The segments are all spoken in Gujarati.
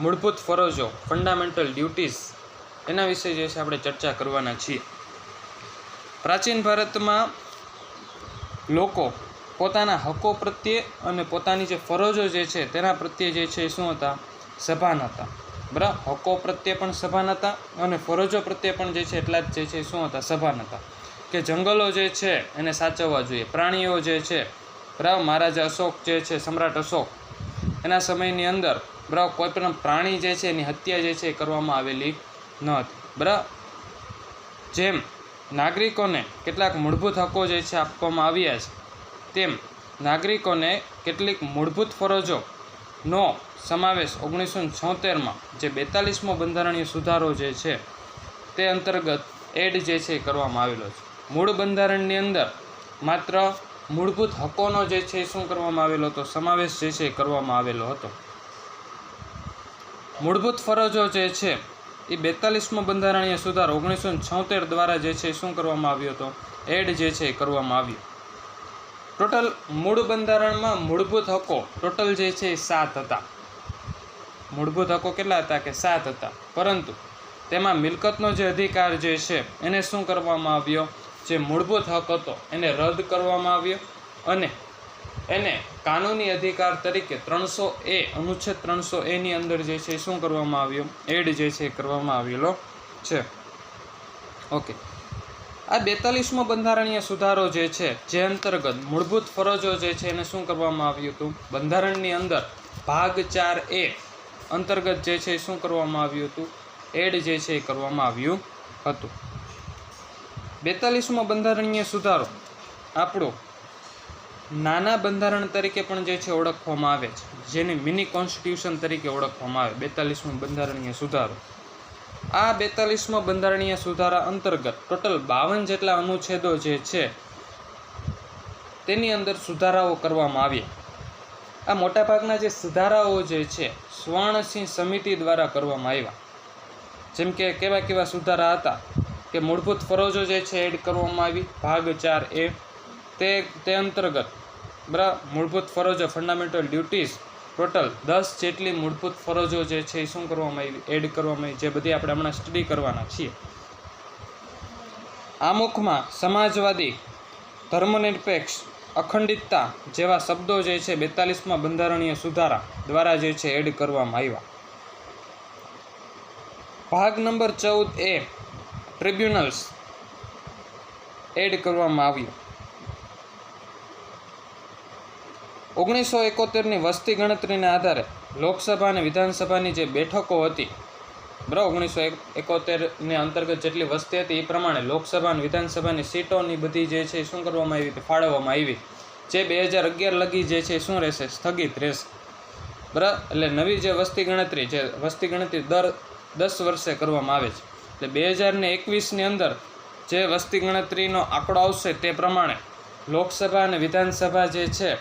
મૂળભૂત ફરજો ફંડામેન્ટલ ડ્યુટીઝ એના વિશે જે છે આપણે ચર્ચા કરવાના છીએ. પ્રાચીન ભારતમાં લોકો પોતાના હકો પ્રત્યે અને પોતાની જે ફરજો જે છે તેના પ્રત્યે જે છે શું હતા? સભાન હતા. બરાબર, હકો પ્રત્યે પણ સભાન હતા અને ફરજો પ્રત્યે પણ જે છે એટલા જ જે છે શું હતા? સભાન હતા. કે જંગલો જે છે એને સાચવવા જોઈએ, પ્રાણીઓ જે છે બરાબર, મહારાજા અશોક જે છે, સમ્રાટ અશોક, એના સમયની અંદર બરાબર કોઈ પણ પ્રાણી જે છે એની હત્યા જે છે એ કરવામાં આવેલી ન હતી. બરાબર, જેમ નાગરિકોને કેટલાક મૂળભૂત હકો જે છે આપવામાં આવ્યા છે, તેમ નાગરિકોને કેટલીક મૂળભૂત ફરજોનો સમાવેશ 1976માં જે 42મો બંધારણીય સુધારો જે છે તે અંતર્ગત એડ જે છે કરવામાં આવેલો છે. મૂળ બંધારણની અંદર માત્ર મૂળભૂત હકોનો જે છે શું કરવામાં આવેલો હતો? સમાવેશ જે છે કરવામાં આવેલો હતો. મૂળભૂત ફરજો જે છે એ 42મો બંધારણીય સુધારો 1976 દ્વારા જે છે શું કરવામાં આવ્યો હતો? એડ જે છે કરવામાં આવ્યો. ટોટલ મૂળ બંધારણમાં મૂળભૂત હકો ટોટલ જે છે એ 7 હતા. મૂળભૂત હકો કેટલા હતા? કે 7 હતા. પરંતુ તેમાં મિલકતનો જે અધિકાર જે છે એને શું કરવામાં આવ્યો? જે મૂળભૂત હક હતો એને રદ કરવામાં આવ્યો અને એને કાનૂની અધિકાર તરીકે 300A અનુચ્છેદ 300A ની અંદર જે છે શું કરવામાં આવ્યો? એડ જે છે કરવામાં આવેલો છે. ઓકે, આ 42મો બંધારણીય સુધારો જે છે જે અંતર્ગત મૂળભૂત ફરજો જે છે એને શું કરવામાં આવ્યું હતું? બંધારણની અંદર ભાગ 4A અંતર્ગત જે છે શું કરવામાં આવ્યું હતું? એડ જે છે કરવામાં આવ્યું હતું. 42મો બંધારણીય સુધારો આપણો નાના બંધારણ તરીકે પણ જે છે ઓળખવામાં આવે છે, જેને મિની કોન્સ્ટિટ્યુશન તરીકે ઓળખવામાં આવે. 42મો બંધારણીય સુધારો. આ 42મા બંધારણીય સુધારા અંતર્ગત ટોટલ 52 જેટલા અનુચ્છેદો જે છે તેની અંદર સુધારાઓ કરવામાં આવ્યા. આ મોટાભાગના જે સુધારાઓ જે છે સ્વર્ણસિંહ સમિતિ દ્વારા કરવામાં આવ્યા. જેમ કે કેવા સુધારા હતા કે મૂળભૂત ફરજો જે છે એડ કરવામાં આવી ભાગ 4A, તે અંતર્ગત બરાબર મૂળભૂત ફરજો ફંડામેન્ટલ ડ્યુટીઝ ટોટલ 10 જેટલી મૂળભૂત ફરજો જે છે એ શું કરવામાં આવી? એડ કરવામાં આવી, જે બધી આપણે હમણાં સ્ટડી કરવાના છીએ. આમુખમાં સમાજવાદી, ધર્મનિરપેક્ષ, અખંડિતતા જેવા શબ્દો જે છે 42મા બંધારણીય સુધારા દ્વારા જે છે એડ કરવામાં આવ્યા. ભાગ નંબર 14A ટ્રિબ્યુનલ્સ એડ કરવામાં આવ્યું. 1971ની વસ્તી ગણતરીના આધારે લોકસભા અને વિધાનસભાની જે બેઠકો હતી બરાબર, 1971ને અંતર્ગત જેટલી વસ્તી હતી એ પ્રમાણે લોકસભા અને વિધાનસભાની સીટોની બધી જે છે શું કરવામાં આવી? તો ફાળવવામાં આવી, જે 2011 લગી જે છે શું રહેશે? સ્થગિત રહેશે. બરાબર, એટલે નવી જે વસ્તી ગણતરી દર 10 વર્ષે કરવામાં આવે છે. એટલે 2021ની અંદર જે વસ્તી ગણતરીનો આંકડો આવશે તે પ્રમાણે લોકસભા અને વિધાનસભા જે છે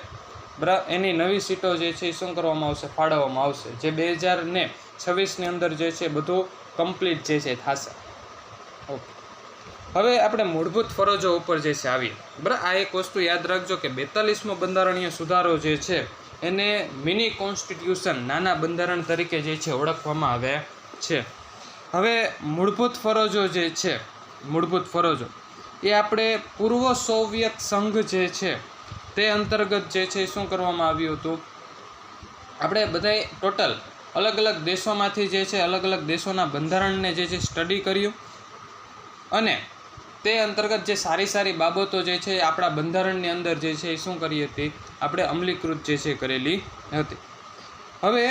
બરાબર એની નવી સીટો જે છે એ શું કરવામાં આવશે? ફાળવવામાં આવશે, જે 2026ની અંદર જે છે બધું કમ્પ્લીટ જે છે થશે. ઓકે, હવે આપણે મૂળભૂત ફરજો ઉપર જે છે આવીએ. બરાબર, આ એક વસ્તુ યાદ રાખજો કે 42મો બંધારણીય સુધારો જે છે એને મિની કોન્સ્ટિટ્યુશન નાના બંધારણ તરીકે જે છે ઓળખવામાં આવે છે. હવે મૂળભૂત ફરજો જે છે એ આપણે પૂર્વ સોવિયત સંઘ જે છે તે અંતર્ગત જે છે શું કરવામાં આવ્યું હતું? આપણે બધાય ટોટલ અલગ અલગ દેશોમાંથી જે છે અલગ અલગ દેશોના બંધારણને જે છે સ્ટડી કર્યું અને તે અંતર્ગત જે સારી બાબતો જે છે આપણા બંધારણની અંદર જે છે એ શું કરી હતી? આપણે અમલીકૃત જે છે કરેલી હતી. હવે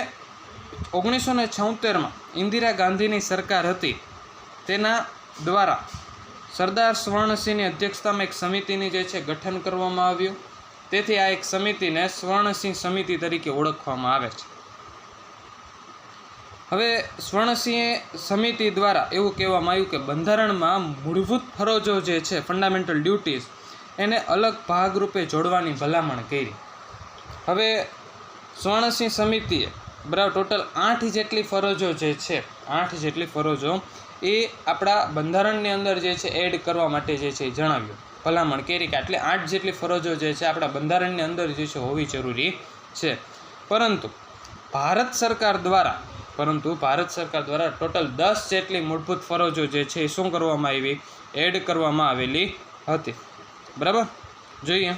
1976માં ઇન્દિરા ગાંધીની સરકાર હતી, તેના દ્વારા સરદાર સ્વર્ણસિંહની અધ્યક્ષતામાં એક સમિતિની જે છે ગઠન કરવામાં આવ્યું. તેથી આ એક સમિતિને સ્વર્ણસિંહ સમિતિ તરીકે ઓળખવામાં આવે છે. હવે સ્વર્ણસિંહ સમિતિ દ્વારા એવું કહેવામાં આવ્યું કે બંધારણમાં મૂળભૂત ફરજો જે છે ફંડામેન્ટલ ડ્યુટીઝ એને અલગ ભાગરૂપે જોડવાની ભલામણ કરી. હવે સ્વર્ણસિંહ સમિતિએ બરાબર ટોટલ 8 જેટલી ફરજો જે છે 8 જેટલી ફરજો એ આપણા બંધારણની અંદર જે છે એડ કરવા માટે જે છે જણાવ્યું, ભલામણ કરી કે આટલે 8 જેટલી ફરજો જે છે આપણા બંધારણની અંદર જે છે હોવી જરૂરી છે. પરંતુ ભારત સરકાર દ્વારા પરંતુ ભારત સરકાર દ્વારા ટોટલ 10 જેટલી મૂળભૂત ફરજો જે છે એ શું કરવામાં આવી, એડ કરવામાં આવેલી હતી. બરાબર, જોઈએ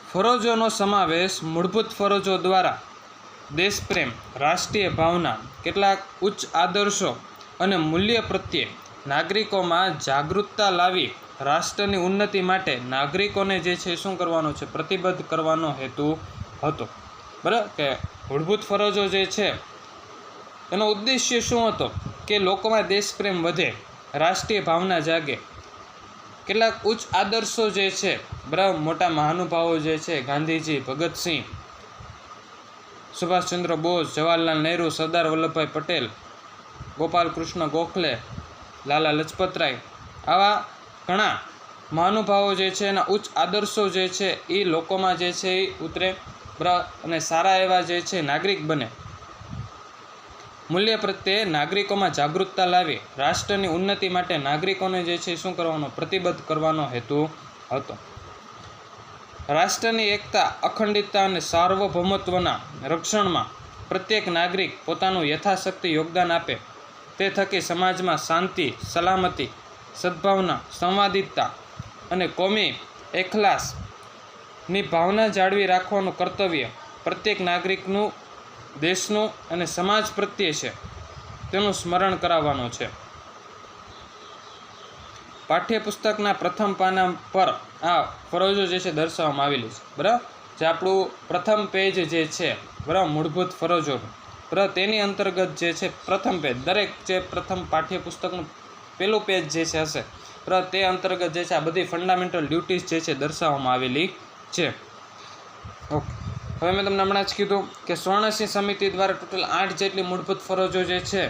ફરજોનો સમાવેશ. મૂળભૂત ફરજો દ્વારા દેશપ્રેમ, રાષ્ટ્રીય ભાવના, કેટલાક ઉચ્ચ આદર્શો અને મૂલ્ય પ્રત્યે નાગરિકોમાં જાગૃતતા લાવી રાષ્ટ્રની ઉન્નતિ માટે નાગરિકોને જે છે શું કરવાનો છે, પ્રતિબદ્ધ કરવાનો હેતુ હતો. બરાબર, કે મૂળભૂત ફરજો જે છે એનો ઉદ્દેશ્ય શું હતો કે લોકોમાં દેશપ્રેમ વધે, રાષ્ટ્રીય ભાવના જાગે, કેટલાક ઉચ્ચ આદર્શો જે છે, બરાબર, મોટા મહાનુભાવો જે છે, ગાંધીજી, ભગતસિંહ, સુભાષચંદ્ર બોઝ, જવાહરલાલ નહેરુ, સરદાર વલ્લભભાઈ પટેલ, ગોપાલ કૃષ્ણ ગોખલે, લાલા લજપતરાય, આવા ઘણા મહાનુભાવો જે છે એના ઉચ્ચ આદર્શો જે છે એ લોકોમાં જે છે એ ઉતરે, બરાબર, અને સારા એવા જે છે નાગરિક બને. મૂલ્ય પ્રત્યે નાગરિકોમાં જાગૃતતા લાવી રાષ્ટ્રની ઉન્નતિ માટે નાગરિકોને જે છે શું કરવાનો, પ્રતિબદ્ધ કરવાનો હેતુ હતો. રાષ્ટ્રની એકતા, અખંડિતતા અને સાર્વભૌમત્વના રક્ષણમાં પ્રત્યેક નાગરિક પોતાનું યથાશક્તિ યોગદાન આપે તે થકી સમાજમાં શાંતિ, સલામતી, સદ્ભાવના, સંવાદિતતા અને કોમી એખલાસની ભાવના જાળવી રાખવાનું કર્તવ્ય પ્રત્યેક નાગરિકનું દેશનું અને સમાજ પ્રત્યે છે તેનું સ્મરણ કરાવવાનું છે. પાઠ્યપુસ્તકના પ્રથમ પાના પર આ ફરજો જે છે દર્શાવવામાં આવેલી છે. બરાબર, જે આપણું પ્રથમ પેજ જે છે, બરાબર, મૂળભૂત ફરજો, બરાબર, તેની અંતર્ગત જે છે પ્રથમ પેજ, દરેક જે પ્રથમ પાઠ્યપુસ્તકનું પેલું પેજ જે છે હશે, બરાબર, તે અંતર્ગત જે છે આ બધી ફંડામેન્ટલ ડ્યુટીઝ જે છે દર્શાવવામાં આવેલી છે. ઓકે, હવે મેં તમને હમણાં જ કીધું કે સ્વર્ણસિંહ સમિતિ દ્વારા ટોટલ 8 જેટલી મૂળભૂત ફરજો જે છે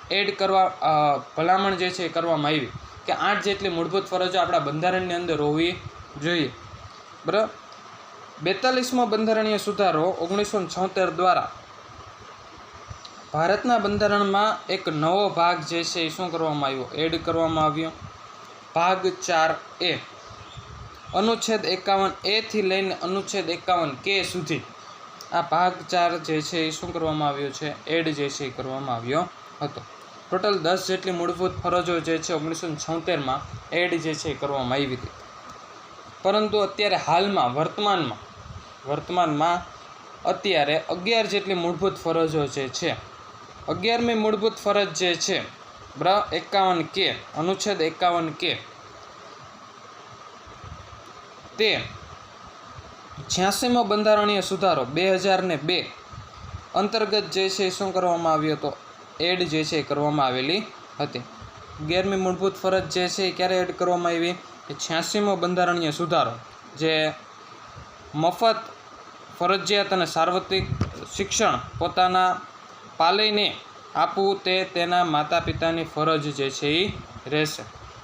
એડ કરવા ભલામણ જે છે એ કરવામાં આવી કે 8 જેટલી મૂળભૂત ફરજો આપણા બંધારણની અંદર હોવી જોઈએ. બરાબર, 42મો બંધારણીય સુધારો 1976 દ્વારા ભારતના બંધારણમાં એક નવો ભાગ જે છે એ શું કરવામાં આવ્યો, એડ કરવામાં આવ્યો. ભાગ 4A, અનુચ્છેદ 51A થી લઈને અનુચ્છેદ 51K સુધી આ ભાગ 4 જે છે એ શું કરવામાં આવ્યો છે, એડ જે છે એ કરવામાં આવ્યો હતો. ટોટલ 10 જેટલી મૂળભૂત ફરજો જે છે 1976માં એડ જે છે એ કરવામાં આવી હતી. પરંતુ અત્યારે હાલમાં વર્તમાનમાં અત્યારે 11 જેટલી મૂળભૂત ફરજો જે છે, 11મી મૂળભૂત ફરજ જે છે, બરાબર, 51K, અનુચ્છેદ 51K, તે 86મો બંધારણીય સુધારો 2002 અંતર્ગત જે છે શું કરવામાં આવ્યો હતો, એડ જે છે કરવામાં આવેલી હતી. 11મી મૂળભૂત ફરજ જે છે એ ક્યારે એડ કરવામાં આવી, 86મો બંધારણીય સુધારો, જે મફત, ફરજિયાત અને સાર્વત્રિક શિક્ષણ પોતાના પાલયને આપવું તે તેના માતા પિતાની ફરજ જે છે એ રહેશે.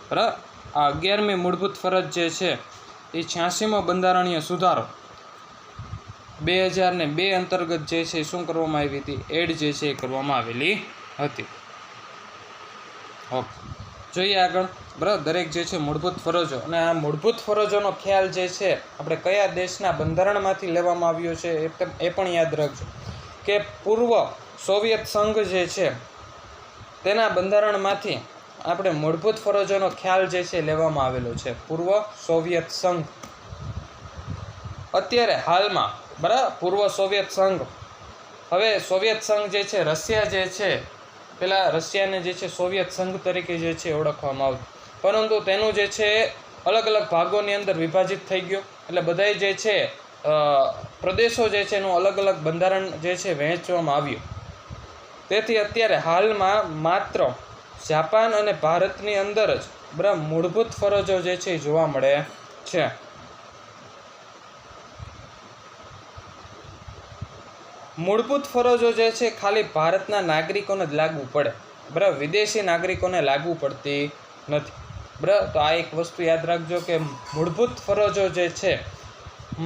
બરાબર, આ 11મી મૂળભૂત ફરજ જે છે એ 86મો બંધારણીય સુધારો 2002 અંતર્ગત જે છે શું કરવામાં આવી હતી, એડ જે છે એ કરવામાં આવેલી હતી. ઓકે, જોઈએ આગળ. બરાબર, દરેક જે છે મૂળભૂત ફરજો, અને આ મૂળભૂત ફરજોનો ખ્યાલ જે છે આપણે કયા દેશના બંધારણમાંથી લેવામાં આવ્યો છે એ પણ યાદ રાખજો કે પૂર્વ સોવિયત સંઘ જે છે તેના બંધારણમાંથી આપણે મૂળભૂત ફરજોનો ખ્યાલ જે છે લેવામાં આવેલો છે. પૂર્વ સોવિયત સંઘ, અત્યારે હાલમાં, બરાબર, પૂર્વ સોવિયત સંઘ, હવે સોવિયત સંઘ જે છે, રશિયા જે છે, પેલા રશિયાને જે છે સોવિયત સંઘ તરીકે જે છે ઓળખવામાં આવતું, પરંતુ તેનું જે છે અલગ અલગ ભાગોની અંદર વિભાજિત થઈ ગયો, એટલે બધાય જે છે પ્રદેશો જે છે એનું અલગ અલગ બંધારણ જે છે વહેંચવામાં આવ્યું. તેથી અત્યારે હાલમાં માત્ર જાપાન અને ભારતની અંદર જ, બરાબર, મૂળભૂત ફરજો જે છે જોવા મળે છે. મૂળભૂત ફરજો જે છે ખાલી ભારતના નાગરિકોને જ લાગુ પડે, બરાબર, વિદેશી નાગરિકોને લાગુ પડતી નથી. બરાબર, તો આ એક વસ્તુ યાદ રાખજો કે મૂળભૂત ફરજો જે છે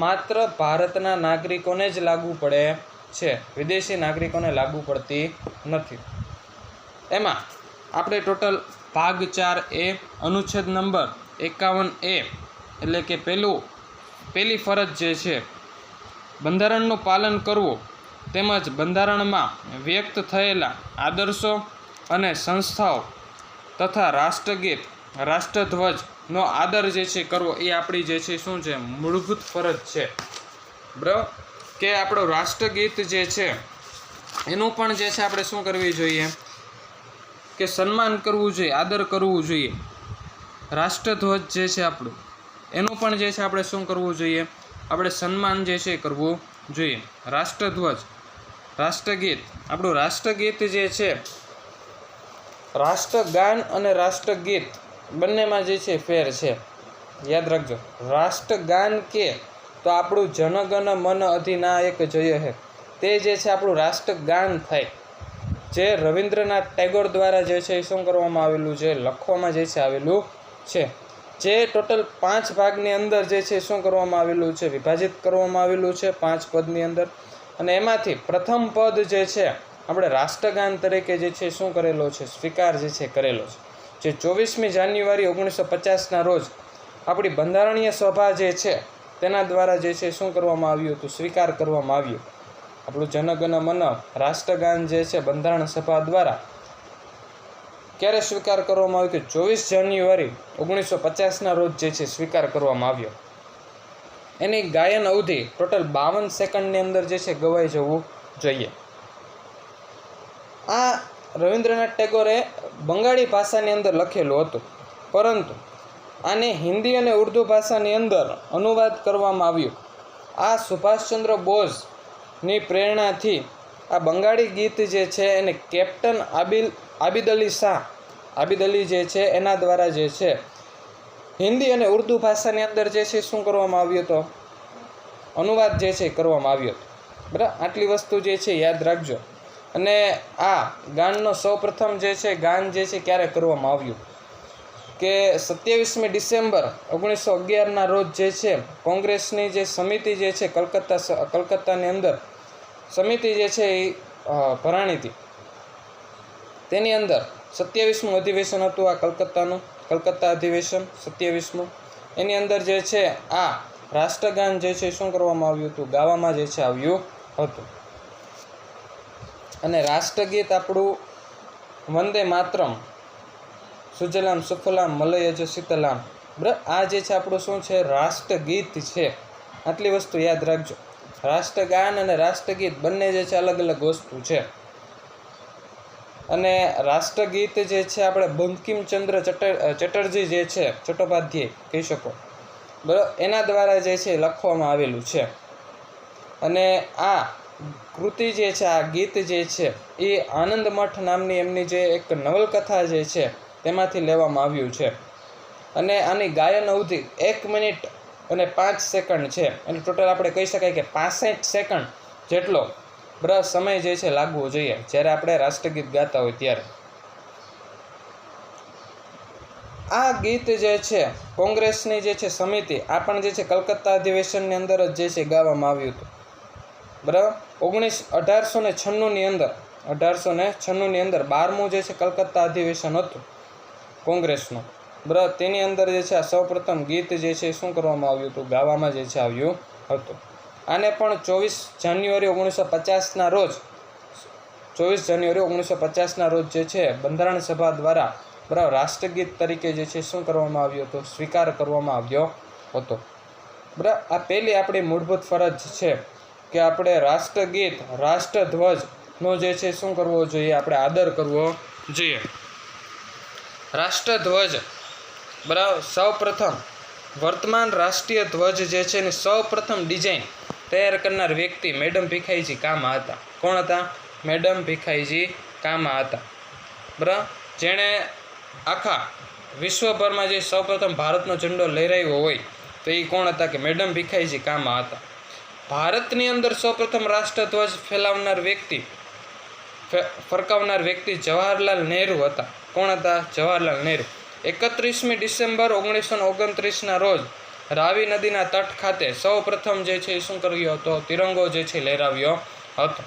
માત્ર ભારતના નાગરિકોને જ લાગુ પડે છે, વિદેશી નાગરિકોને લાગુ પડતી નથી. એમાં આપણે ટોટલ ભાગ 4A, અનુચ્છેદ નંબર 51A, એટલે કે પહેલી ફરજ જે છે બંધારણનું પાલન કરવું તેમજ બંધારણમાં વ્યક્ત થયેલા આદર્શો અને સંસ્થાઓ તથા રાષ્ટ્રગીત રાષ્ટ્રધ્વજનો આદર જે છે કરવો એ આપણી જે છે શું છે મૂળભૂત ફરજ છે. બરાબર કે આપણું રાષ્ટ્રગીત જે છે એનું પણ જે છે આપણે શું કરવી જોઈએ કે સન્માન કરવું જોઈએ, આદર કરવું જોઈએ. રાષ્ટ્રધ્વજ જે છે આપણું એનું પણ જે છે આપણે શું કરવું જોઈએ, આપણે સન્માન જે છે કરવું જોઈએ. રાષ્ટ્રધ્વજ રાષ્ટ્રગીત આપણું રાષ્ટ્રગીત જે છે, રાષ્ટ્રગાન અને રાષ્ટ્રગીત બંનેમાં જે છે ફેર છે. યાદ રાખજો, રાષ્ટ્રગાન કે તો આપણું જનગણ મન અધિનાયક જય હે તે જે છે આપણું રાષ્ટ્રગાન થાય, જે રવિન્દ્રનાથ ટેગોર દ્વારા જે છે એ શું કરવામાં આવેલું છે, લખવામાં જે છે આવેલું છે. જે ટોટલ 5 ભાગની અંદર જે છે શું કરવામાં આવેલું છે, વિભાજિત કરવામાં આવેલું છે 5 પદની અંદર. અને એમાંથી પ્રથમ પદ જે છે આપણે રાષ્ટ્રગાન તરીકે જે છે શું કરેલો છે, સ્વીકાર જે છે કરેલો છે. જે 24મી જાન્યુઆરી 1950ના રોજ આપણી બંધારણીય સભા જે છે તેના દ્વારા જે છે શું કરવામાં આવ્યું હતું, સ્વીકાર કરવામાં આવ્યું. આપણું જનગણ મન રાષ્ટ્રગાન જે છે બંધારણ સભા દ્વારા ક્યારે સ્વીકાર કરવામાં આવ્યું કે 24 જાન્યુઆરી 1950ના રોજ જે છે સ્વીકાર કરવામાં આવ્યો. એની ગાયન અવધિ ટોટલ 52 સેકન્ડની અંદર જે છે ગવાઈ જવું જોઈએ. આ રવિન્દ્રનાથ ટેગોરે બંગાળી ભાષાની અંદર લખેલું હતું, પરંતુ આને હિન્દી અને ઉર્દુ ભાષાની અંદર અનુવાદ કરવામાં આવ્યું. આ સુભાષચંદ્ર બોઝની પ્રેરણાથી આ બંગાળી ગીત જે છે એને કેપ્ટન આબિદ અલી શાહ આબિદ અલી જે છે એના દ્વારા જે છે હિન્દી અને ઉર્દુ ભાષાની અંદર જે છે શું કરવામાં આવ્યો હતો, અનુવાદ જે છે કરવામાં આવ્યો હતો. બરાબર, આટલી વસ્તુ જે છે યાદ રાખજો. અને આ ગાનનો સૌપ્રથમ જે છે ગાન જે છે ક્યારે કરવામાં આવ્યું કે 27મી ડિસેમ્બર 1911ના રોજ જે છે કોંગ્રેસની જે સમિતિ જે છે કલકત્તાની અંદર સમિતિ જે છે એ ભરાણી હતી, તેની અંદર 27મું અધિવેશન હતું આ કલકત્તા અધિવેશન 27મું. એની અંદર જે છે આ રાષ્ટ્રગાન જે છે શું કરવામાં આવ્યું હતું, ગાવામાં જે છે આવ્યું હતું. અને રાષ્ટ્રગીત આપણું વંદે માતરમ સુજલામ સુફલામ મલયજ શીતલામ. બરાબર, આ જે છે આપણું શું છે રાષ્ટ્રગીત છે. આટલી વસ્તુ યાદ રાખજો. રાષ્ટ્રગાન અને રાષ્ટ્રગીત બંને જે છે અલગ અલગ વસ્તુ છે. અને રાષ્ટ્રગીત જે છે આપણે બંકિમચંદ્ર ચટર્જી જે છે ચટ્ટોપાધ્યાય કહી શકો, બરાબર, એના દ્વારા જે છે લખવામાં આવેલું છે. અને આ કૃતિ જે છે, આ ગીત જે છે એ આનંદ મઠ નામની એમની જે એક નવલકથા જે છે તેમાંથી લેવામાં આવ્યું છે. અને આની ગાયન અવધિ 1 મિનિટ અને 5 સેકન્ડ છે. અને ટોટલ આપણે કહી શકાય કે 65 સેકન્ડ જેટલો બરાબર સમય જે છે લાગવો જોઈએ જ્યારે આપણે રાષ્ટ્રગીત ગાતા હોય ત્યારે. આ ગીત જે છે કોંગ્રેસની જે છે સમિતિ આ પણ જે છે કલકત્તા અધિવેશનની અંદર જ જે છે ગાવામાં આવ્યું હતું. બરાબર, 1896ની અંદર 12મું જે છે કલકત્તા અધિવેશન હતું કોંગ્રેસનું. બરાબર, તેની અંદર જે છે આ સૌપ્રથમ ગીત જે છે શું કરવામાં આવ્યું હતું, ગાવામાં જે છે આવ્યું હતું. આને પણ 24 જાન્યુઆરી 1950ના રોજ 24 જાન્યુઆરી 1950ના રોજ જે છે બંધારણ સભા દ્વારા બરાબર રાષ્ટ્રગીત તરીકે જે છે શું કરવામાં આવ્યો હતો, સ્વીકાર કરવામાં આવ્યો હતો. બરાબર, આ પહેલી આપણી મૂળભૂત ફરજ છે કે આપણે રાષ્ટ્રગીત રાષ્ટ્રધ્વજનો જે છે શું કરવો જોઈએ, આપણે આદર કરવો જોઈએ. રાષ્ટ્રધ્વજ બરાબર સૌપ્રથમ વર્તમાન રાષ્ટ્રીય ધ્વજ જે છે એની સૌપ્રથમ ડિઝાઇન તૈયાર કરનાર વ્યક્તિ મેડમ ભીખાઈજી કામા હતા. કોણ હતા? મેડમ ભીખાઈજી કામા હતા. બરાબર, જેણે આખા વિશ્વભરમાં જે સૌપ્રથમ ભારતનો ઝંડો લહેરાવ્યો હોય તો એ કોણ હતા કે મેડમ ભીખાઈજી કામા હતા. ભારતની અંદર સૌપ્રથમ રાષ્ટ્રધ્વજ ફરકાવનાર વ્યક્તિ જવાહરલાલ નહેરુ હતા. કોણ હતા? જવાહરલાલ નહેરુ. 31મી ડિસેમ્બર 1929ના રોજ રાવી નદીના તટ ખાતે સૌપ્રથમ જે છે એ શું કર્યો હતો, તિરંગો જે છે લહેરાવ્યો હતો.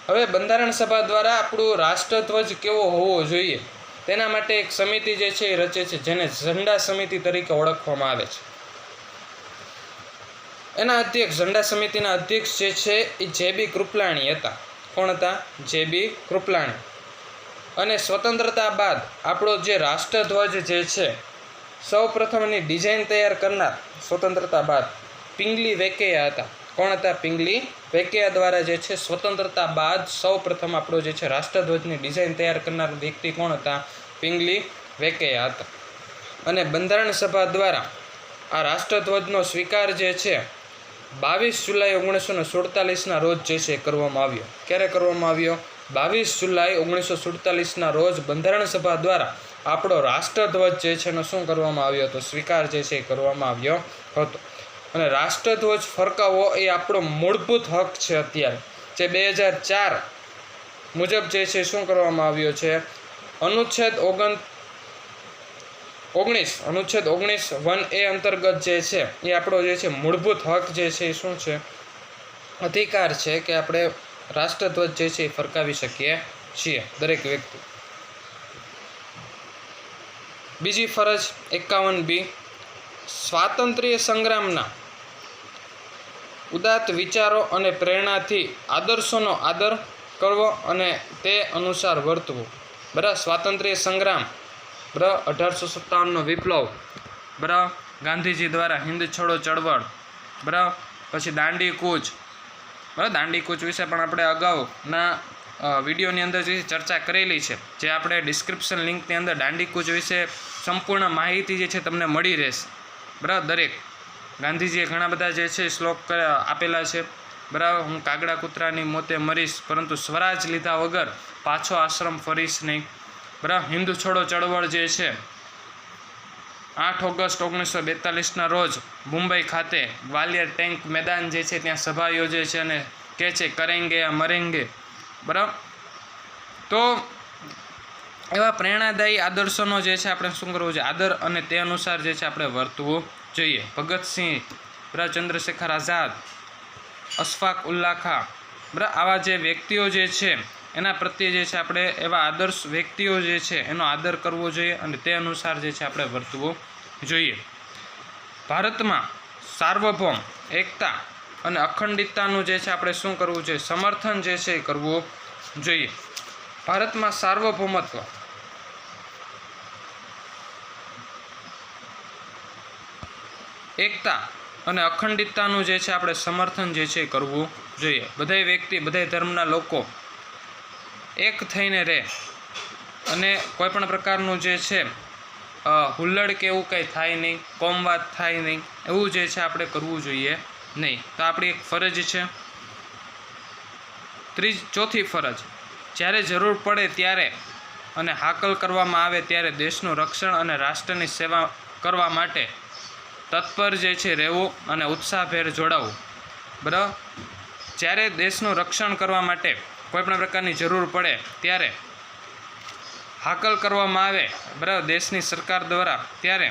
હવે બંધારણ સભા દ્વારા આપણું રાષ્ટ્રધ્વજ કેવો હોવો જોઈએ તેના માટે એક સમિતિ જે છે એ રચે છે, જેને ઝંડા સમિતિ તરીકે ઓળખવામાં આવે છે. એના અધ્યક્ષ ઝંડા સમિતિના અધ્યક્ષ જે છે એ જે.બી. કૃપલાણી હતા. કોણ હતા? જે.બી. કૃપલાણી. અને સ્વતંત્રતા બાદ આપણો જે રાષ્ટ્રધ્વજ જે છે સૌ પ્રથમ એની ડિઝાઇન તૈયાર કરનાર સ્વતંત્રતા બાદ પિંગલી વેકૈયા હતા. કોણ હતા? પિંગલી વેકૈયા દ્વારા જે છે સ્વતંત્રતા બાદ સૌ પ્રથમ આપણો જે છે રાષ્ટ્રધ્વજની ડિઝાઇન તૈયાર કરનાર વ્યક્તિ કોણ હતા? પિંગલી વેકૈયા હતા. અને બંધારણ સભા દ્વારા આ રાષ્ટ્રધ્વજનો સ્વીકાર જે છે 22 જુલાઈ 1947ના રોજ જે છે કરવામાં આવ્યો. ક્યારે કરવામાં આવ્યો? 22 જુલાઈ 1947ના રોજ બંધારણ સભા દ્વારા આપણો રાષ્ટ્રધ્વજ જે છે એનો શું કરવામાં આવ્યો હતો? સ્વીકાર જે છે એ કરવામાં આવ્યો હતો. અને રાષ્ટ્રધ્વજ ફરકાવવો એ આપણો મૂળભૂત હક છે. અત્યારે જે 2004 મુજબ જે છે શું કરવામાં આવ્યો છે? અનુચ્છેદ 19 1A અંતર્ગત જે છે એ આપણો જે છે મૂળભૂત હક જે છે એ શું છે? અધિકાર છે કે આપણે રાષ્ટ્રધ્વજ જે છે એ ફરકાવી શકીએ છીએ દરેક વ્યક્તિ. બીજી ફરજ 51B સ્વાતંત્ર્ય સંગ્રામના ઉદાત્ત વિચારો અને પ્રેરણાથી આદર્શોનો આદર કરવો અને તે અનુસાર વર્તવું. બરાબર. સ્વાતંત્ર્ય સંગ્રામ, બરાબર, 1857નો વિપ્લવ, બરાબર, ગાંધીજી દ્વારા હિન્દ છોડો ચળવળ, બરાબર, પછી દાંડી કૂચ, બરાબર. દાંડી કૂચ વિશે પણ આપણે અગાઉના વિડીયોની અંદર જે ચર્ચા કરેલી છે, જે આપણે ડિસ્ક્રિપ્શન લિંકની અંદર દાંડી કૂચ વિશે સંપૂર્ણ માહિતી જે છે તમને મળી રહેશે. બરાબર. દરેક ગાંધીજીએ ઘણા બધા જે છે શ્લોક આપેલા છે. બરાબર. હું કાગડા કૂતરાની મોતે મરીશ પરંતુ સ્વરાજ લીધા વગર પાછો આશ્રમ ફરીશ નહીં. બરાબર. હિન્દ છોડો ચળવળ જે છે 8 ઓગસ્ટ 1942ના રોજ મુંબઈ ખાતે ગ્વાલિયર ટેન્ક મેદાન જે છે ત્યાં સભા યોજે છે અને કહે છે કરેંગે યા મરેંગે. બરાબર. તો એવા પ્રેરણાદાયી આદર્શોનો જે છે આપણે શું કરવું જોઈએ? આદર અને તે અનુસાર જે છે આપણે વર્તવું જોઈએ. ભગતસિંહ, બરાબર, ચંદ્રશેખર આઝાદ, અશફાક ઉલ્લા ખાં, બરાબર, આવા જે વ્યક્તિઓ જે છે એના પ્રત્યે જે છે આપણે એવા આદર્શ વ્યક્તિઓ જે છે એનો આદર કરવો જોઈએ અને તે અનુસાર જે છે આપણે વર્તવું જોઈએ. ભારતમાં સાર્વભૌમ એકતા અને અખંડિતતાનું જે છે આપણે શું કરવું જોઈએ? સમર્થન જે છે એ કરવું જોઈએ. ભારતમાં સાર્વભૌમત્વ, એકતા અને અખંડિતતાનું જે છે આપણે સમર્થન જે છે કરવું જોઈએ. બધાય વ્યક્તિ, બધાય ધર્મના લોકો એક થઈને રહે અને કોઈ પણ પ્રકારનું જે છે હુલ્લડ કે એવું કંઈ થાય નહીં, કોમવાદ થાય નહીં, એવું જે છે આપણે કરવું જોઈએ નહીં. તો આપણી એક ફરજ છે. ચોથી ફરજ, જ્યારે જરૂર પડે ત્યારે અને હાકલ કરવામાં આવે ત્યારે દેશનું રક્ષણ અને રાષ્ટ્રની સેવા કરવા માટે તત્પર જે છે રહેવું અને ઉત્સાહભેર જોડાવવું. બરાબર. જ્યારે દેશનું રક્ષણ કરવા માટે કોઈ પણ પ્રકારની જરૂર પડે ત્યારે હાકલ કરવામાં આવે, બરાબર, દેશની સરકાર દ્વારા, ત્યારે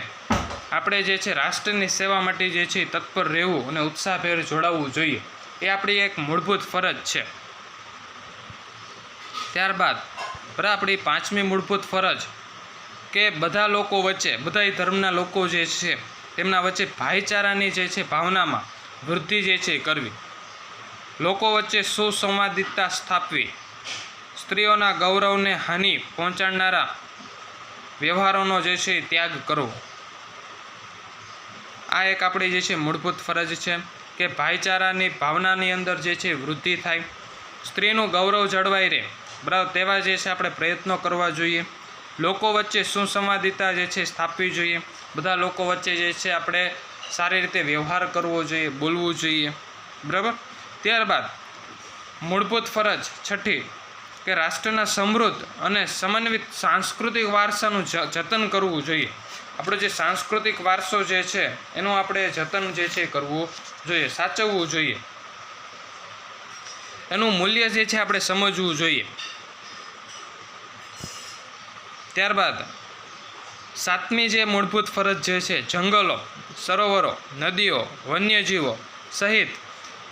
આપણે જે છે રાષ્ટ્રની સેવા માટે જે છે તત્પર રહેવું અને ઉત્સાહભેર જોડાવવું જોઈએ. એ આપણી એક મૂળભૂત ફરજ છે. ત્યારબાદ બરાબર આપણી 5મી મૂળભૂત ફરજ કે બધા લોકો વચ્ચે, બધા ધર્મના લોકો જે છે તેમના વચ્ચે ભાઈચારાની જે છે ભાવનામાં વૃદ્ધિ જે છે કરવી. લોકો વચ્ચે સુસંવાદિતા સ્થાપવી. સ્ત્રીઓના ગૌરવને હાનિ પહોંચાડનારા વ્યવહારોનો જે છે ત્યાગ કરવો. આ એક આપણી જે છે મૂળભૂત ફરજ છે કે ભાઈચારાની ભાવનાની અંદર જે છે વૃદ્ધિ થાય, સ્ત્રીનું ગૌરવ જળવાઈ રહે, બરાબર, તેવા જે છે આપણે પ્રયત્નો કરવા જોઈએ. લોકો વચ્ચે સુસંવાદિતા જે છે સ્થાપવી જોઈએ. બધા લોકો વચ્ચે જે છે આપણે સારી રીતે વ્યવહાર કરવો જોઈએ, બોલવું જોઈએ. બરાબર. ત્યારબાદ મૂળભૂત ફરજ 6ઠી કે રાષ્ટ્રના સમૃદ્ધ અને સમન્વિત સાંસ્કૃતિક વારસાનું જતન કરવું જોઈએ. આપણો જે સાંસ્કૃતિક વારસો જે છે એનું આપણે જતન જે છે કરવું જોઈએ, સાચવવું જોઈએ. એનું મૂલ્ય જે છે આપણે સમજવું જોઈએ. ત્યારબાદ 7મી જે મૂળભૂત ફરજ જે છે જંગલો, સરોવરો, નદીઓ, વન્યજીવો સહિત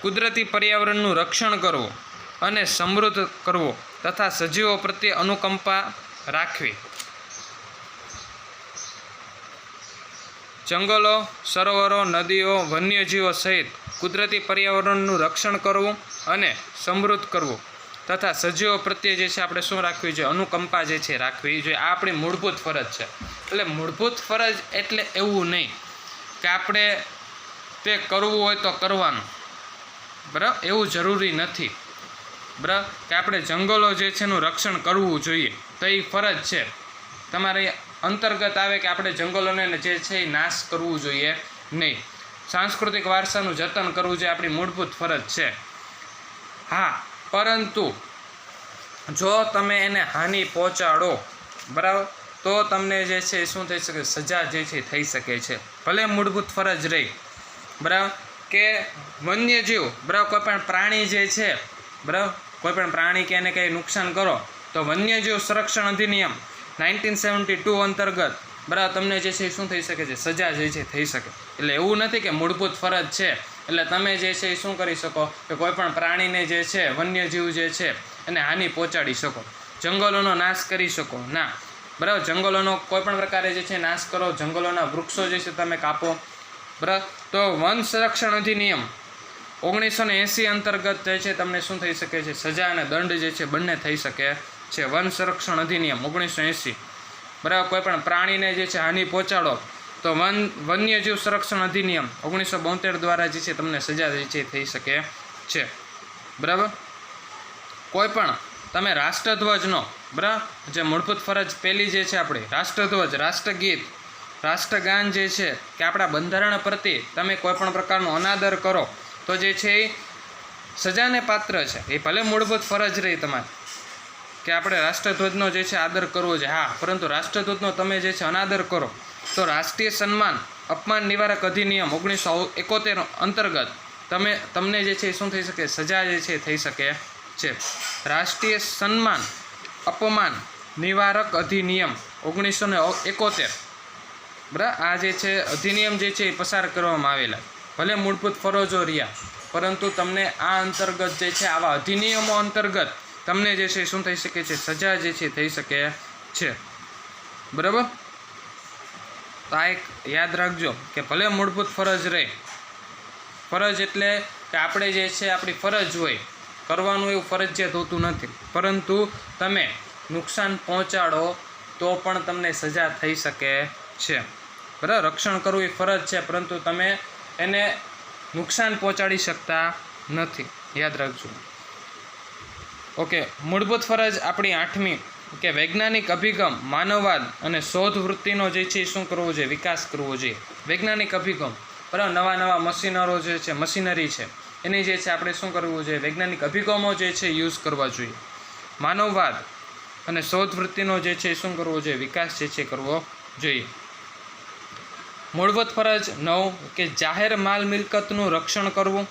કુદરતી પર્યાવરણનું રક્ષણ કરવું અને સમૃદ્ધ કરવું તથા સજીવો પ્રત્યે અનુકંપા રાખવી. જંગલો, સરોવરો, નદીઓ, વન્યજીવો સહિત કુદરતી પર્યાવરણનું રક્ષણ કરવું અને સમૃદ્ધ કરવું તથા સજીવો પ્રત્યે જે છે આપણે શું રાખવી જોઈએ, અનુકંપા જે છે રાખવી જોઈએ. આ આપણી મૂળભૂત ફરજ છે. એટલે મૂળભૂત ફરજ એટલે એવું નહીં કે આપણે તે કરવું હોય તો કરવાનું, બરાબર, એવું જરૂરી નથી, બરાબર, કે આપણે જંગલો જે છે એનું રક્ષણ કરવું જોઈએ તો એ ફરજ છે. તમારે અંતર્ગત આવે કે આપણે જંગલોને જે છે એ નાશ કરવું જોઈએ નહીં. સાંસ્કૃતિક વારસાનું જતન કરવું જોઈએ, આપણી મૂળભૂત ફરજ છે. હા, પરંતુ જો તમે એને હાનિ પહોંચાડો, બરાબર, તો તમને જે છે શું થઈ શકે, સજા જે છે થઈ શકે છે. ભલે મૂળભૂત ફરજ રહી, બરાબર, કે વન્યજીવ, બરાબર, કોઈ પણ પ્રાણી જે છે, બરાબર, કોઈ પણ પ્રાણી કે એને કંઈ નુકસાન કરો તો વન્યજીવ સંરક્ષણ અધિનિયમ 1972 અંતર્ગત, બરાબર, તમને જે છે શું થઈ શકે છે, સજા જે છે થઈ શકે. એટલે એવું નથી કે મૂળભૂત ફરજ છે એટલે તમે જે છે એ શું કરી શકો કે કોઈ પણ પ્રાણીને જે છે, વન્યજીવ જે છે એને હાનિ પહોંચાડી શકો, જંગલોનો નાશ કરી શકો, ના, બરાબર. જંગલોનો કોઈ પણ પ્રકારે જે છે નાશ કરો, જંગલોના વૃક્ષો જે છે તમે કાપો, બરાબર, તો વન સંરક્ષણ અધિનિયમ 1980 અંતર્ગત જે છે તમને શું થઈ શકે છે, સજા અને દંડ જે છે બંને થઈ શકે છે. વન સંરક્ષણ અધિનિયમ 1980, બરાબર. કોઈ પણ પ્રાણીને જે છે હાનિ પહોંચાડો તો વન્યજીવ સંરક્ષણ અધિનિયમ 1972 દ્વારા જે છે તમને સજા જે છે થઈ શકે છે, બરાબર. કોઈ પણ તમે રાષ્ટ્રધ્વજનો, બરાબર, જે મૂળભૂત ફરજ પહેલી જે છે આપણી રાષ્ટ્રધ્વજ, રાષ્ટ્રગીત, રાષ્ટ્રગાન જે છે કે આપણા બંધારણ પ્રત્યે તમે કોઈ પણ પ્રકારનો અનાદર કરો તો જે છે એ સજાને પાત્ર છે. એ ભલે મૂળભૂત ફરજ રહી તમારી કે આપણે રાષ્ટ્રધ્વજનો જે છે આદર કરવો છે, હા, પરંતુ રાષ્ટ્રધ્વજનો તમે જે છે અનાદર કરો તો રાષ્ટ્રીય સન્માન અપમાન નિવારક અધિનિયમ 1971 અંતર્ગત તમને જે છે શું થઈ શકે, સજા જે છે થઈ શકે છે. રાષ્ટ્રીય સન્માન અપમાન નિવારક અધિનિયમ 1971, બરાબર, આ જે છે અધિનિયમ જે છે એ પસાર કરવામાં આવેલા. ભલે મૂળભૂત ફરજો રહ્યા પરંતુ તમને આ અંતર્ગત જે છે આવા અધિનિયમો અંતર્ગત તમને જે છે શું થઈ શકે છે, સજા જે છે થઈ શકે છે, બરાબર. તો આ એક યાદ રાખજો કે ભલે મૂળભૂત ફરજ રહે, ફરજ એટલે કે આપણે જે છે આપણી ફરજ હોય, કરવાનું એવું ફરજિયાત હોતું નથી, પરંતુ તમે નુકસાન પહોંચાડો તો પણ તમને સજા થઈ શકે છે, બરાબર. રક્ષણ કરવું એ ફરજ છે પરંતુ તમે એને નુકસાન પહોંચાડી શકતા નથી, યાદ રાખજો. ઓકે, મૂળભૂત ફરજ આપણી 8મી કે વૈજ્ઞાનિક અભિગમ, માનવવાદ અને શોધ વૃત્તિનો જે છે શું કરવો જોઈએ, વિકાસ કરવો જોઈએ. વૈજ્ઞાનિક અભિગમ, બરાબર, નવા મશીનરો જે છે, મશીનરી છે એની જે છે આપણે શું કરવું જોઈએ, વૈજ્ઞાનિક અભિગમો જે છે યુઝ કરવા જોઈએ. માનવવાદ અને શોધ વૃત્તિનો જે છે શું કરવો જોઈએ, વિકાસ જે છે કરવો જોઈએ. મૂળભૂત ફરજ 9 કે જાહેર માલ મિલકતનું રક્ષણ કરવું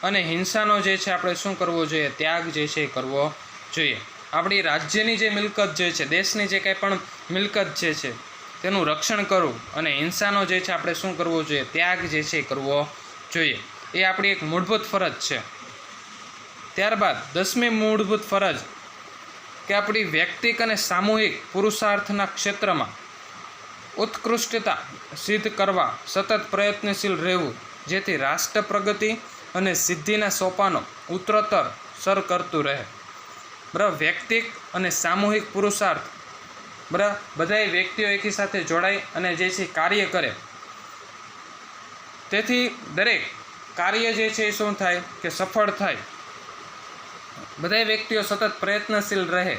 અને હિંસાનો જે છે આપણે શું કરવો જોઈએ, ત્યાગ જે છે કરવો જોઈએ. આપણી રાજ્યની જે મિલકત જે છે, દેશની જે કંઈ પણ મિલકત જે છે તેનું રક્ષણ કરવું અને હિંસાનો જે છે આપણે શું કરવો જોઈએ, ત્યાગ જે છે કરવો જોઈએ. એ આપણી એક મૂળભૂત ફરજ છે. ત્યારબાદ 10મી મૂળભૂત ફરજ કે આપણી વ્યક્તિક અને સામૂહિક પુરુષાર્થના ક્ષેત્રમાં ઉત્કૃષ્ટતા સિદ્ધ કરવા સતત પ્રયત્નશીલ રહેવું, જેથી રાષ્ટ્ર પ્રગતિ અને સિદ્ધિના સોપાનો ઉત્તરોત્તર સર કરતું રહે, બરાબર. વ્યક્તિક અને સામૂહિક પુરુષાર્થ, બરાબર, બધાય વ્યક્તિઓ એકી સાથે જોડાય અને જે છે કાર્ય કરે, તેથી દરેક કાર્ય જે છે એ શું થાય કે સફળ થાય. બધાય વ્યક્તિઓ સતત પ્રયત્નશીલ રહે,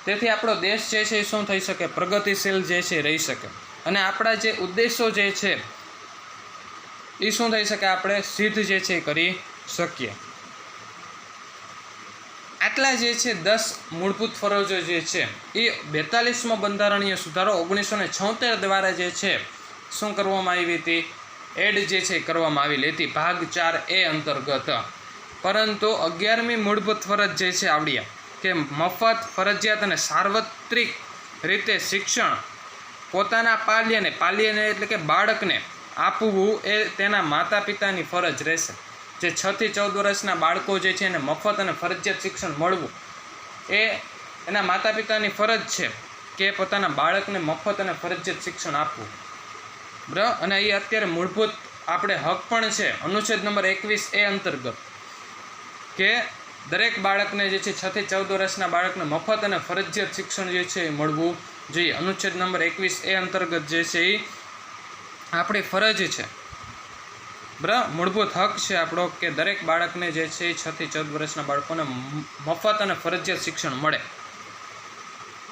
તેથી આપણો દેશ જે છે એ શું થઈ શકે, પ્રગતિશીલ જે છે રહી શકે અને આપણા જે ઉદ્દેશો જે છે એ શું થઈ શકે, આપણે સિદ્ધ જે છે કરી શકીએ. આટલા જે છે 10 મૂળભૂત ફરજો જે છે એ 42મો બંધારણીય સુધારો 1976 દ્વારા જે છે શું કરવામાં આવી હતી, એડ જે છે કરવામાં આવેલી હતી ભાગ 4A અંતર્ગત. પરંતુ 11મી મૂળભૂત ફરજ જે છે આવડ્યા કે મફત, ફરજિયાત અને સાર્વત્રિક રીતે શિક્ષણ પોતાના પાલ્યને એટલે કે બાળકને આપવું એ તેના માતા પિતાની ફરજ રહેશે. જે 6 થી 14 વર્ષના બાળકો જે છે એને મફત અને ફરજિયાત શિક્ષણ મળવું એ એના માતા પિતાની ફરજ છે કે પોતાના બાળકને મફત અને ફરજિયાત શિક્ષણ આપવું, બરાબર. અને એ અત્યારે મૂળભૂત આપણે હક પણ છે અનુચ્છેદ નંબર 21A અંતર્ગત કે દરેક બાળકને જે છે 6 થી 14 વર્ષના બાળકને મફત અને ફરજિયાત શિક્ષણ જે છે એ મળવું જોઈએ. અનુચ્છેદ નંબર 21A અંતર્ગત જે છે એ આપણી ફરજ છે, બરાબર, મૂળભૂત હક છે આપણો કે દરેક બાળકને જે છે એ 6 થી 14 વર્ષના બાળકોને મફત અને ફરજિયાત શિક્ષણ મળે.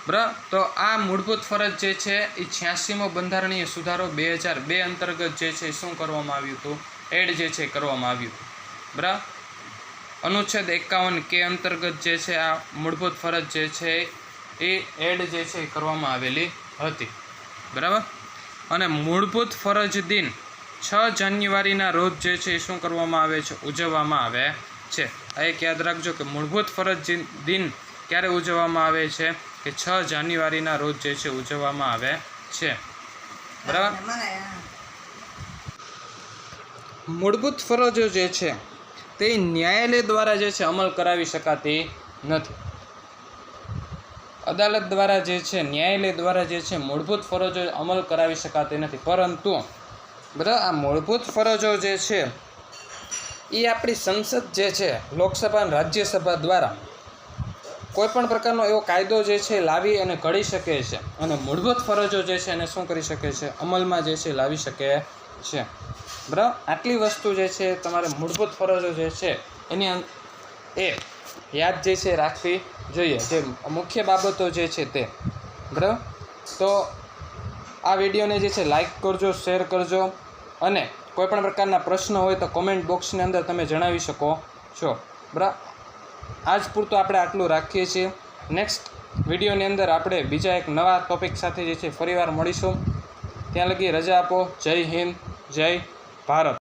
બરાબર, તો આ મૂળભૂત ફરજ જે છે એ 86મો બંધારણીય સુધારો 2002 અંતર્ગત જે છે શું કરવામાં આવ્યું હતું, એડ જે છે કરવામાં આવ્યું હતું. બરાબર, અનુચ્છેદ 51K અંતર્ગત જે છે આ મૂળભૂત ફરજ જે છે એ એડ જે છે કરવામાં આવેલી હતી. બરાબર, અને મૂળભૂત ફરજ દિન 6 જાન્યુઆરીના રોજ જે છે એ શું કરવામાં આવે છે, ઉજવવામાં આવે છે. આ એક યાદ રાખજો કે મૂળભૂત ફરજ દિન ક્યારે ઉજવવામાં આવે છે, કે 6 જાન્યુઆરીના રોજ જે છે ઉજવવામાં આવે છે. બરાબર, મૂળભૂત ફરજો જે છે તે ન્યાયાલય દ્વારા જે છે અમલ કરાવી શકાતી નથી. અદાલત દ્વારા જે છે, ન્યાયાલય દ્વારા જે છે મૂળભૂત ફરજો અમલ કરાવી શકાતી નથી. પરંતુ બરાબર, આ મૂળભૂત ફરજો જે છે એ આપણી સંસદ જે છે, લોકસભા અને રાજ્યસભા દ્વારા કોઈ પણ પ્રકારનો એવો કાયદો જે છે લાવી અને ઘડી શકે છે અને મૂળભૂત ફરજો જે છે એને શું કરી શકે છે, અમલમાં જે છે લાવી શકે છે. બરાબર, આટલી વસ્તુ જે છે તમારે મૂળભૂત ફરજો જે છે એની એ યાદ જે છે રાખવી જોઈએ, જે મુખ્ય બાબતો જે છે તે. બરાબર, તો આ વિડીયોને જે છે લાઈક કરજો, શેર કરજો, અને કોઈ પણ પ્રકારના પ્રશ્ન હોય તો કોમેન્ટ બોક્સની અંદર તમે જણાવી શકો છો. બરાબર, આજ પૂરતું આપણે આટલું રાખીએ છીએ. નેક્સ્ટ વિડીયોની અંદર આપણે બીજા એક નવા ટોપિક સાથે જે છે ફરીવાર મળીશું. ત્યાં લગી રજા આપો. જય હિન્દ, જય ભારત.